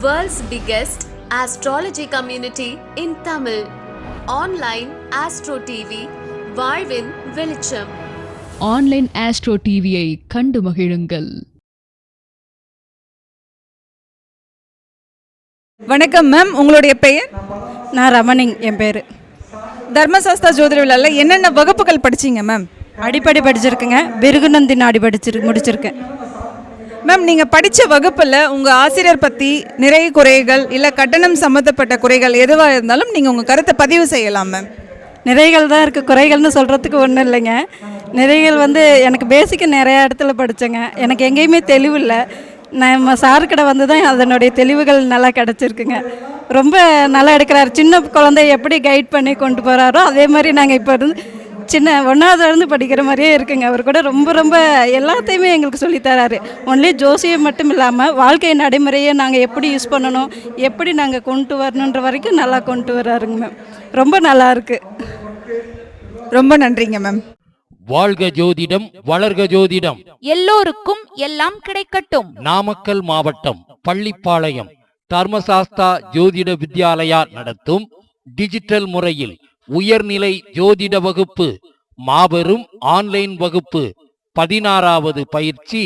World's biggest astrology community in Tamil. Online Astro TV, வாழ்வின் வெளிச்சம். Online astro டிவியை கண்டு மகிழுங்கள். வணக்கம் மேம், உங்களுடைய பெயர்? நான் ரமணிங் என் பேர். தர்மசாஸ்திரா ஜோதிட விழாவில் என்னென்ன வகுப்புகள் படிச்சிங்க மேம்? அடிப்படை படிச்சிருக்கேங்க, பிருகுநந்தி நாடி முடிச்சிருக்கேன். மேம், நீங்கள் படித்த வகுப்பில் உங்கள் ஆசிரியர் பற்றி நிறைய குறைகள் இல்லை கட்டணம் சம்மந்தப்பட்ட குறைகள் எதுவாக இருந்தாலும் நீங்கள் உங்கள் கருத்தை பதிவு செய்யலாம் மேம். நிறைகள் தான் இருக்குது, குறைகள்னு சொல்கிறதுக்கு ஒன்றும் இல்லைங்க. நிறைகள் எனக்கு பேசிக்காக நிறையா இடத்துல படித்தேங்க, எனக்கு எங்கேயுமே தெளிவு இல்லை. நம்ம சாருக்கிட்ட வந்து தான் அதனுடைய தெளிவுகள் நல்லா கிடச்சிருக்குங்க. ரொம்ப நல்லா எடுக்கிறாரு. சின்ன குழந்தைய எப்படி கைட் பண்ணி கொண்டு போகிறாரோ அதே மாதிரி நாங்கள் இப்போ இருந்து சின்ன 1வது படிக்கிற மாதிரியே இருக்குங்க. அவர் கூட ரொம்ப ரொம்ப எல்லாத்தையுமே எங்களுக்கு சொல்லித்தராரு. ஒன்லி ஜோசியம் மட்டும் இல்லாமல் வாழ்க்கை நடைமுறையை நாங்கள் எப்படி யூஸ் பண்ணணும், எப்படி நாங்கள் கொண்டு வரணுன்ற வரைக்கும் நல்லா கொண்டு வர்றாருங்க மேம். ரொம்ப நல்லா இருக்குது. ரொம்ப நன்றிங்க மேம். வாழ்க ஜோதிடம், வளர்க ஜோதிடம், எல்லோருக்கும் எல்லாம் கிடைக்கட்டும். நாமக்கல் மாவட்டம் பள்ளிப்பாளையம் தர்மசாஸ்தா ஜோதிட வித்யாலயா நடத்தும் டிஜிட்டல் முறையில் உயர்நிலை ஜோதிட வகுப்பு, மாபெரும் ஆன்லைன் வகுப்பு 16வது பயிற்சி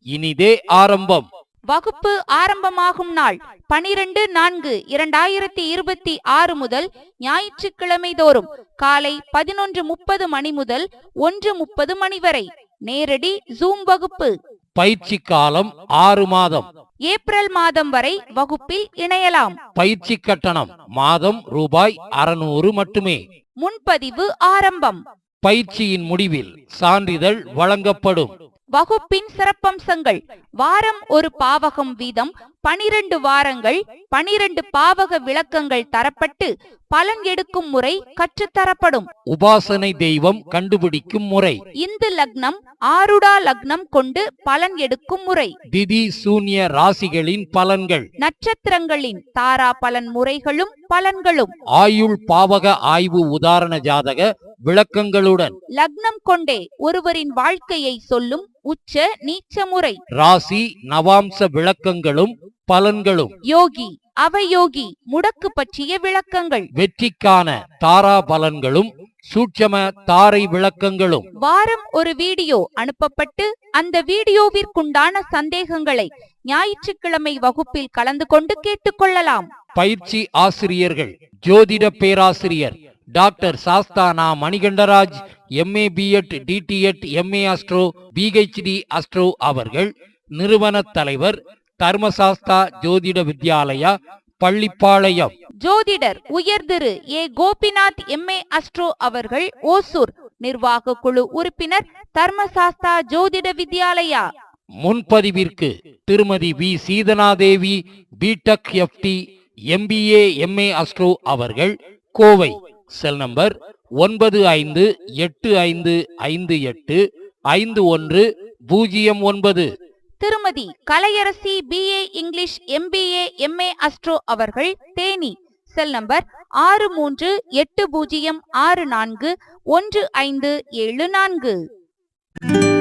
இனிதே ஆரம்பம். வகுப்பு ஆரம்பமாகும் நாள் 12/4/2026 முதல் ஞாயிற்றுக்கிழமை தோறும் காலை 11:30 மணி முதல் 1:30 மணி வரை நேரடி ஜூம் வகுப்பு. பயிற்சி காலம் 6 மாதம். ஏப்ரல் மாதம் வரை வகுப்பில் இணையலாம். பயிற்சி கட்டணம் மாதம் ரூபாய் 600 மட்டுமே. முன்பதிவு ஆரம்பம். பயிற்சியின் முடிவில் சான்றிதழ் வழங்கப்படும். வகுப்பின் சிறப்பம்சங்கள்: வாரம் ஒரு பாவகம் வீதம் 12 வாரங்கள் 12 பாவக விளக்கங்கள் தரப்பட்டு பலன் எடுக்கும் முறை கற்றுத்தரப்படும். உபாசனை தெய்வம் கண்டுபிடிக்கும் முறை, இந்து லக்னம் ஆருடா லக்னம் கொண்டு பலன் எடுக்கும் முறை, திதி சூன்ய ராசிகளின் பலன்கள், நட்சத்திரங்களின் தாரா பலன் முறைகளும் பலன்களும், ஆயுள் பாவக ஆய்வு உதாரண ஜாதக விளக்கங்களுடன், லக்னம் கொண்டே ஒருவரின் வாழ்க்கையை சொல்லும் உச்ச நீச்ச முறை, ராசி நவாம்ச விளக்கங்களும் பலன்களும், யோகி அவயோகி முடக்கு பற்றிய விளக்கங்கள், வெற்றிக்கான தாரா பலன்களும் சூட்சம தாரை விளக்கங்களும். வாரம் ஒரு வீடியோ அனுப்பப்பட்டு அந்த வீடியோவிற்குண்டான சந்தேகங்களை ஞாயிற்றுக்கிழமை வகுப்பில் கலந்து கொண்டு கேட்டுக்கொள்ளலாம். பயிற்சி ஆசிரியர்கள்: ஜோதிட பேராசிரியர் doctor Sasthana Manikandaraj, MA B.Ed DTEd MA astro PhD astro அவர்கள். நிறுவன தலைவர் தர்மசாஸ்தா ஜோதிட வித்யாலயா பள்ளிப்பாளையம். ஜோதிடர் உயர் Thiru A. Gopinath MA astro அவர்கள் ஓசூர். நிர்வாக குழு உறுப்பினர் தர்மசாஸ்தா ஜோதிட வித்யாலயா. முன்பதிவிற்கு Thirumathi V. Seethanadevi B.Tech FT MBA MA astro அவர்கள், Kovai. Cell number 958585151009. Thirumathi Kalaiyarasi BA English MBA MA astro அவர்கள், தேனி. Cell number 6380641574.